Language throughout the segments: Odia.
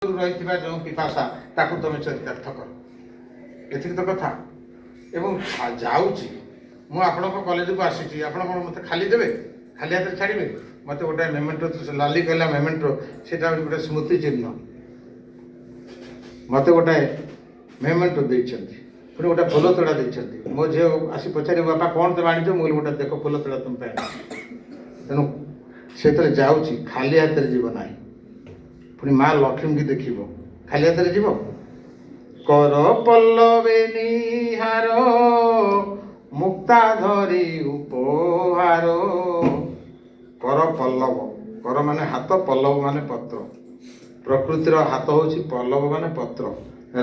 ରହିଥିବା ଯେଉଁ ପିପାସା ତାକୁ ତମେ ଚରିତାର୍ଥ କର। ଏତିକି ତ କଥା। ଏବଂ ଯାଉଛି ମୁଁ ଆପଣଙ୍କ କଲେଜକୁ ଆସିଛି, ଆପଣ କ'ଣ ମୋତେ ଖାଲି ଦେବେ? ଖାଲି ହାତରେ ଛାଡ଼ିବେ? ମୋତେ ଗୋଟେ ମେମେଣ୍ଟୋ, ଲାଲି କହିଲା ମେମେଣ୍ଟୋ, ସେଇଟା ଗୋଟେ ସ୍ମୃତି ଚିହ୍ନ। ମୋତେ ଗୋଟେ ମେମେଣ୍ଟୋ ଦେଇଛନ୍ତି, ପୁଣି ଗୋଟେ ଫୁଲ ତୋଡ଼ା ଦେଇଛନ୍ତି। ମୋ ଝିଅ ଆସି ପଚାରିବ, ବାପା କ'ଣ ତମେ ଆଣିଛ? ମୁଁ କହିଲି ଗୋଟେ ଦେଖ ଫୁଲ ତୋଡ଼ା ତୁମ ପାଇଁ। ତେଣୁ ସେତେବେଳେ ଯାଉଛି ଖାଲି ହାତରେ ଯିବ ନାହିଁ, ପୁଣି ମା ଲକ୍ଷ୍ମୀକି ଦେଖିବ। ଖାଲି ହାତରେ ଯିବ? କର ପଲ୍ଲବେ ନିହାର ମୁକ୍ତା ଧରି ଉପହାର। କର ପଲ୍ଲବ, କର ମାନେ ହାତ, ପଲ୍ଲବ ମାନେ ପତ୍ର। ପ୍ରକୃତିର ହାତ ହେଉଛି ପଲ୍ଲବ ମାନେ ପତ୍ର।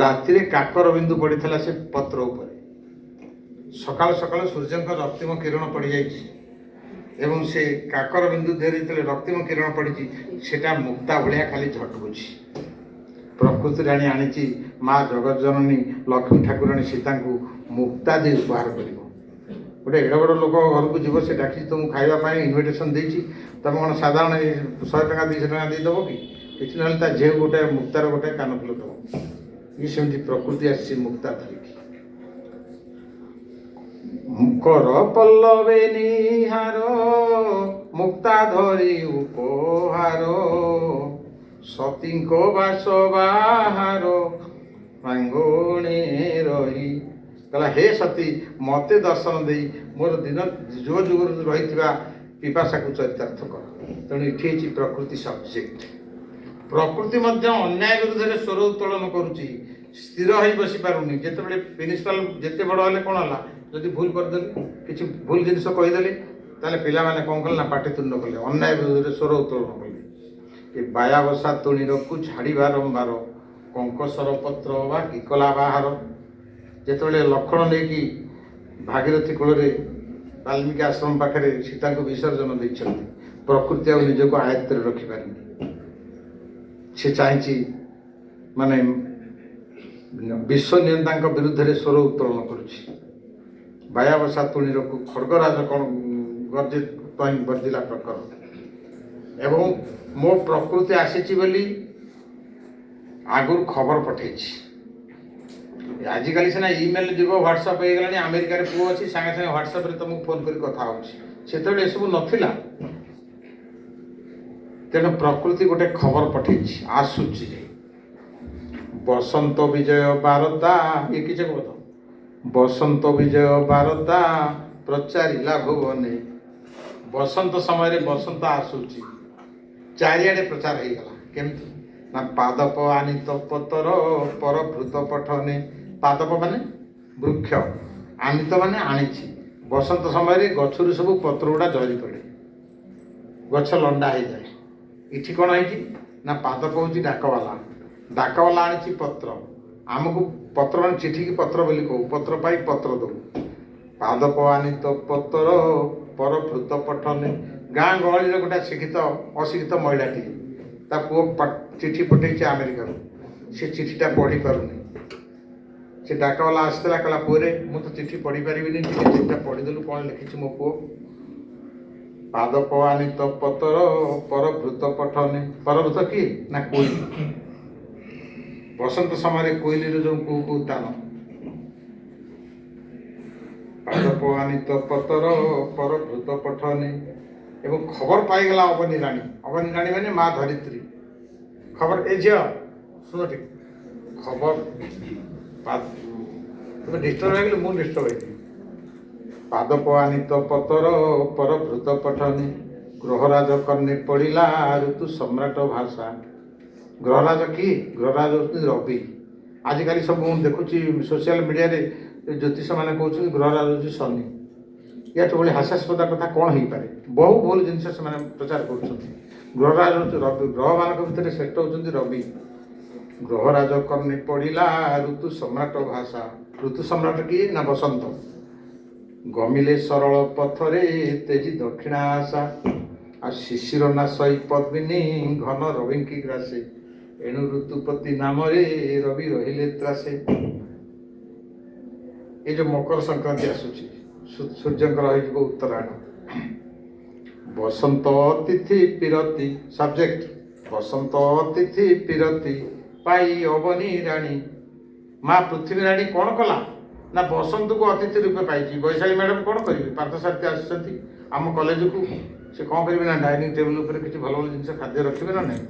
ରାତିରେ କାକର ବିନ୍ଦୁ ପଡ଼ିଥିଲା ସେ ପତ୍ର ଉପରେ। ସକାଳୁ ସକାଳୁ ସୂର୍ଯ୍ୟଙ୍କ ରକ୍ତିମ କିରଣ ପଡ଼ିଯାଇଛି ଏବଂ ସେ କାକର ବିନ୍ଦୁ ଦେହରେ ଯେତେବେଳେ ରକ୍ତିମ କିରଣ ପଡ଼ିଛି ସେଟା ମୁକ୍ତା ଭଳିଆ ଖାଲି ଝଟକୁଛି। ପ୍ରକୃତି ରାଣୀ ଆଣିଛି ମା ଜଗଜ୍ଜନନୀ ଲକ୍ଷ୍ମୀ ଠାକୁରାଣୀ ସୀତାଙ୍କୁ ମୁକ୍ତା ଦେଇ ଉପହାର କରିବ। ଗୋଟେ ଏଡ଼େ ବଡ଼ ଲୋକ ଘରକୁ ଯିବ, ସେ ଡାକିଛି ତୁମକୁ ଖାଇବା ପାଇଁ ଇନଭିଟେସନ୍ ଦେଇଛି, ତୁମେ କ'ଣ ସାଧାରଣ 100 ଟଙ୍କା 200 ଟଙ୍କା ଦେଇଦେବ କି? କିଛି ନହେଲେ ତା ଝିଅକୁ ଗୋଟେ ମୁକ୍ତାର ଗୋଟେ କାନଫୁଲ ଦେବ। ଇଏ ସେମିତି ପ୍ରକୃତି ଆସିଛି ମୁକ୍ତା ଧରିକି। କର ପଲ୍ଲବେ ନିହାର ମୁକ୍ତା ଧରି ଉପହାର। ସତୀଙ୍କ ବାସ ବାହାର ପ୍ରାଙ୍ଗଣେ ରହି। କହିଲା, ହେ ସତୀ, ମୋତେ ଦର୍ଶନ ଦେଇ ମୋର ଦିନ ଯୁଗ ଯୁଗରୁ ରହିଥିବା ପିପାସାକୁ ଚରିତାର୍ଥ କର। ତେଣୁ ଏଠି ହେଇଛି ପ୍ରକୃତି ସବଜେକ୍ଟ। ପ୍ରକୃତି ମଧ୍ୟ ଅନ୍ୟାୟ ବିରୁଦ୍ଧରେ ସ୍ୱର ଉତ୍ତୋଳନ କରୁଛି, ସ୍ଥିର ହୋଇ ବସିପାରୁନି। ଯେତେବେଳେ ପ୍ରିନ୍ସିପାଲ ଯେତେ ବଡ଼ ହେଲେ କ'ଣ ହେଲା, ଯଦି ଭୁଲ କରିଦେଲେ, କିଛି ଭୁଲ ଜିନିଷ କହିଦେଲେ, ତାହେଲେ ପିଲାମାନେ କ'ଣ କଲେ ନା ପାଟିତୁଣ୍ଡ କଲେ, ଅନ୍ୟାୟ ବିରୁଦ୍ଧରେ ସ୍ୱର ଉତ୍ତୋଳନ କଲେ। ଏ ବାୟା ବସା ତୁଣିରକୁ ଛାଡ଼ି ବାରମ୍ବାର କଙ୍କସର ପତ୍ର ବା କିକଲା ବାହାର। ଯେତେବେଳେ ଲକ୍ଷ୍ମଣ ନେଇକି ଭାଗୀରଥୀ କୂଳରେ ବାଲ୍ମୀକି ଆଶ୍ରମ ପାଖରେ ସୀତାଙ୍କୁ ବିସର୍ଜନ ଦେଇଛନ୍ତି, ପ୍ରକୃତି ଆଉ ନିଜକୁ ଆୟତ୍ତରେ ରଖିପାରିନି। ସେ ଚାହିଁଛି ମାନେ ବିଶ୍ୱ ନିୟନ୍ତାଙ୍କ ବିରୁଦ୍ଧରେ ସ୍ୱର ଉତ୍ତୋଳନ କରୁଛି। ବାୟାବସା ତୁଣିରକୁ ଖଡ଼ଗରାଜ କ'ଣ ଗର୍ଜି ପାଇଁ ବର୍ଜିଲା ପ୍ରକର। ଏବଂ ମୋ ପ୍ରକୃତି ଆସିଛି ବୋଲି ଆଗରୁ ଖବର ପଠେଇଛି। ଆଜିକାଲି ସିନା ଇମେଲ୍ ଯୁଗ, ହ୍ୱାଟ୍ସଆପ୍ ହେଇଗଲାଣି। ଆମେରିକାରେ ପୁଅ ଅଛି, ସାଙ୍ଗେ ସାଙ୍ଗେ ହ୍ୱାଟ୍ସଆପ୍ରେ ତୁମକୁ ଫୋନ୍ କରି କଥା ହେଉଛି। ସେତେବେଳେ ଏସବୁ ନଥିଲା। ତେଣୁ ପ୍ରକୃତି ଗୋଟେ ଖବର ପଠେଇଛି, ଆସୁଛି। ବସନ୍ତ ବିଜୟ ବାରତା, ଏ କିଛି କଥା। ବସନ୍ତ ବିଜୟ ବାରତା ପ୍ରଚାରିଲା ଭୁବନେ। ବସନ୍ତ ସମୟରେ ବସନ୍ତ ଆସୁଛି, ଚାରିଆଡ଼େ ପ୍ରଚାର ହେଇଗଲା। କେମିତି ନା ପାଦପ ଆନିତ ପତର ପରଭୃତ ପଠନେ। ପାଦପ ମାନେ ବୃକ୍ଷ, ଆନିତ ମାନେ ଆଣିଛି। ବସନ୍ତ ସମୟରେ ଗଛରୁ ସବୁ ପତ୍ର ଗୁଡ଼ା ଝରି ପଡ଼େ, ଗଛ ଲଣ୍ଡା ହେଇଯାଏ। ଏଠି କ'ଣ ହେଇଛି ନା ପାଦପ ହେଉଛି ଡାକବାଲା। ଡାକବାଲା ଆଣିଛି ପତ୍ର। ଆମକୁ ପତ୍ର ମାନେ ଚିଠିକି ପତ୍ର ବୋଲି କହୁ, ପତ୍ର ପାଇ ପତ୍ର ଦେଉ। ପାଦପ ଆନିତ ପତ୍ର ପରଭୃତ ପଠନେ। ଗାଁ ଗହଳିରେ ଗୋଟେ ଅଶିକ୍ଷିତ ମହିଳାଟିଏ, ତା ପୁଅ ଚିଠି ପଠେଇଛି ଆମେରିକାରୁ। ସେ ଚିଠିଟା ପଢ଼ିପାରୁନି। ସେ ଡାକବାଲା ଆସିଥିଲା, କହିଲା, ପୁଅରେ ମୁଁ ତ ଚିଠି ପଢ଼ିପାରିବିନି, ଟିକେ ଚିଠିଟା ପଢ଼ିଦେଲୁ, କ'ଣ ଲେଖିଛି ମୋ ପୁଅ। ପାଦପ ଆନିତ ପତ୍ର ପରଭୃତ ପଠନେ। ପରଭୃତ କିଏ ନା କୋଇଲି। ବସନ୍ତ ସମୟରେ କୋଇଲିର ଯେଉଁ କୁହୁ କୁହୁ ତାନ। ପାଦପ ଆନିତ ପତର ପରଭୃତ ପଠନେ। ଏବଂ ଖବର ପାଇଗଲା ଅବନୀ ରାଣୀ। ଅବନୀ ରାଣୀ ମାନେ ମା ଧରିତ୍ରୀ। ଖବର, ଏ ଝିଅ ଶୁଣ ଟିକେ ଖବର। ତୁମେ ଡିଷ୍ଟର୍ବ ହେଇଗଲେ, ମୁଁ ଡିଷ୍ଟର୍ବ ହେଇଥିଲି। ପାଦପ ଆନିତ ପତର ପରଭୃତ ପଠନେ। ଗ୍ରହରାଜ କର୍ଣ୍ଣେ ପଡ଼ିଲା ଋତୁ ସମ୍ରାଟ ଭାଷା। ଗ୍ରହରାଜ କିଏ? ଗ୍ରହରାଜ ହେଉଛନ୍ତି ରବି। ଆଜିକାଲି ସବୁ ମୁଁ ଦେଖୁଛି ସୋସିଆଲ ମିଡ଼ିଆରେ ଜ୍ୟୋତିଷମାନେ କହୁଛନ୍ତି ଗ୍ରହରାଜ ହେଉଛି ଶନି। ୟାଠୁ ଭଳି ହାସ୍ୟାସ୍ପଦ କଥା କ'ଣ ହେଇପାରେ? ବହୁ ଭୁଲ ଜିନିଷ ସେମାନେ ପ୍ରଚାର କରୁଛନ୍ତି। ଗ୍ରହରାଜ ହେଉଛି ରବି। ଗ୍ରହମାନଙ୍କ ଭିତରେ ଶ୍ରେଷ୍ଠ ହେଉଛନ୍ତି ରବି। ଗ୍ରହରାଜ କର୍ଣ୍ଣେ ପଡ଼ିଲା ଋତୁ ସମ୍ରାଟ ଭାଷା। ଋତୁ ସମ୍ରାଟ କିଏ ନା ବସନ୍ତ। ଗମିଲେ ସରଳ ପଥରେ ତେଜି ଦକ୍ଷିଣା ଆଶା। ଆଉ ଶିଶିର ନାଶଇ ପଦ୍ମିନୀ ଘନ ରବିଙ୍କି ଗ୍ରାସେ। ଏଣୁ ଋତୁପତି ନାମରେ ରବି ରହିଲେ ତ୍ରାସେ। ଏ ଯେଉଁ ମକର ସଂକ୍ରାନ୍ତି ଆସୁଛି, ସୂର୍ଯ୍ୟଙ୍କର ହେଇଯିବ ଉତ୍ତରାୟଣ। ବସନ୍ତ ତିଥି ପିରତି, ସବଜେକ୍ଟ ବସନ୍ତ ତିଥି ପିରତି ପାଇ ଅବନି ରାଣୀ। ମା ପୃଥିବୀ ରାଣୀ କ'ଣ କଲା ନା ବସନ୍ତକୁ ଅତିଥି ରୂପେ ପାଇଛି। ବୈଶାଳୀ ମ୍ୟାଡ଼ାମ୍ କ'ଣ କରିବେ? ପାର୍ଥସାରଥୀ ଆସୁଛନ୍ତି ଆମ କଲେଜକୁ, ସେ କ'ଣ କରିବେ ନା ଡାଇନିଂ ଟେବୁଲ୍ ଉପରେ କିଛି ଭଲ ଭଲ ଜିନିଷ ଖାଦ୍ୟ ରଖିବେ ନା ନାହିଁ।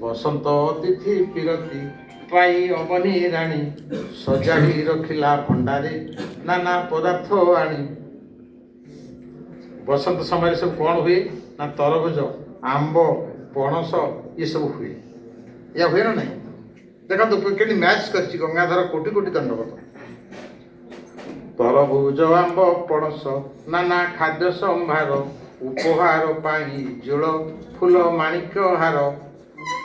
ବସନ୍ତ ଅତିଥି ପିରତି ପାଇ ଅବନି ରାଣୀ, ସଜାଡ଼ି ରଖିଲା ଭଣ୍ଡାରେ ନାନା ପଦାର୍ଥ ଆଣି। ବସନ୍ତ ସମୟରେ ସବୁ କ'ଣ ହୁଏ ନା ତରଭୁଜ, ଆମ୍ବ, ପଣସ ଏସବୁ ହୁଏ। ଏହା ହୁଏ ନା ନାହିଁ? ଦେଖନ୍ତୁ କେମିତି ମ୍ୟାଚ୍ କରିଛି ଗଙ୍ଗାଧର କୋଟି କୋଟି ଦଣ୍ଡବତ। ତରଭୁଜ, ଆମ୍ବ, ପଣସ ନାନା ଖାଦ୍ୟ ସମ୍ଭାର, ଉପହାର ପାଇଁ ଜଳ ଫୁଲ ମାଣିକ୍ୟ ହାର।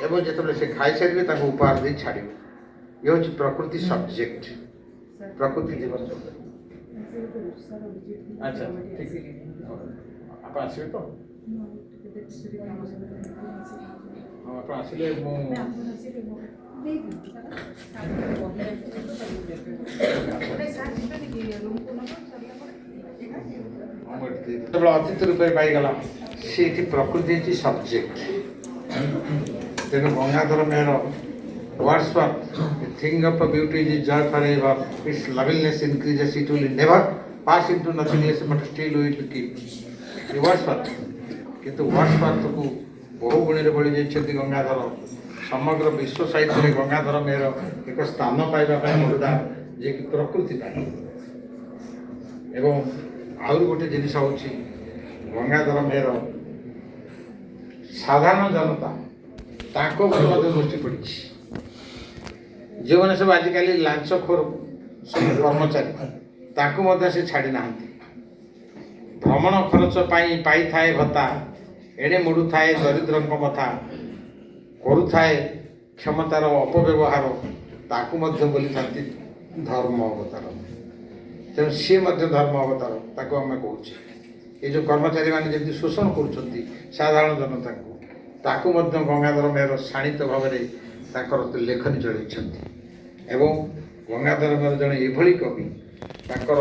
ଏବଂ ଯେତେବେଳେ ସେ ଖାଇସାରିବେ ତାଙ୍କୁ ଉପହାର ଦେଇ ଛାଡ଼ିବେ। ଇଏ ହେଉଛି ପ୍ରକୃତି ସବଜେକ୍ଟ, ପ୍ରକୃତି ଜୀବନ। ଆଚ୍ଛା ଠିକ୍, ଆପଣ ଆସିବେ ତ? ହଁ ଆପଣ ଆସିଲେ ମୁଁ ଯେତେବେଳେ ଅତିଥି ରୂପେ ପାଇଗଲା, ସେଇଠି ପ୍ରକୃତି ହେଉଛି ସବଜେକ୍ଟ। ତେଣୁ Gangadhar Meher Wordsworth, the thing of a beauty is joy forever. Its loveliness increases, it will never pass into nothingness, but still will keep. Wordsworth, କିନ୍ତୁ Wordsworthକୁ ବହୁ ଗୁଣରେ ବଳି ଯାଇଛନ୍ତି ଗଙ୍ଗାଧର। ସମଗ୍ର ବିଶ୍ୱ ସାହିତ୍ୟରେ ଗଙ୍ଗାଧର ମେହର ଏକ ସ୍ଥାନ ପାଇବା ପାଇଁ ମରୁଦା, ଯିଏକି ପ୍ରକୃତି ପାଇଁ। ଏବଂ ଆହୁରି ଗୋଟେ ଜିନିଷ ହେଉଛି ଗଙ୍ଗାଧର ମେହର ସାଧାରଣ ଜନତା ତାଙ୍କ ଉପରେ ମଧ୍ୟ ଦୃଷ୍ଟି ପଡ଼ିଛି। ଯେଉଁମାନେ ସବୁ ଆଜିକାଲି ଲାଞ୍ଚଖୋର ସବୁ କର୍ମଚାରୀ, ତାଙ୍କୁ ମଧ୍ୟ ସେ ଛାଡ଼ି ନାହାନ୍ତି। ଭ୍ରମଣ ଖର୍ଚ୍ଚ ପାଇଁ ପାଇଥାଏ ଭତ୍ତା, ଏଣେ ମୋଡ଼ୁଥାଏ ଦରିଦ୍ରଙ୍କ ମଥା, କରୁଥାଏ କ୍ଷମତାର ଅପବ୍ୟବହାର, ତାକୁ ମଧ୍ୟ ବୋଲିଥାନ୍ତି ଧର୍ମ ଅବତାର। ତେଣୁ ସିଏ ମଧ୍ୟ ଧର୍ମ ଅବତାର, ତାକୁ ଆମେ କହୁଛେ। ଏ ଯେଉଁ କର୍ମଚାରୀମାନେ ଯେମିତି ଶୋଷଣ କରୁଛନ୍ତି ସାଧାରଣ ଜନତାଙ୍କୁ, ତାକୁ ମଧ୍ୟ ଗଙ୍ଗାଧର ମେହର ଶାଣିତ ଭାବରେ ତାଙ୍କର ଲେଖନୀ ଚଳାଇଛନ୍ତି। ଏବଂ ଗଙ୍ଗାଧର ମେହର ଜଣେ ଏଭଳି କବି, ତାଙ୍କର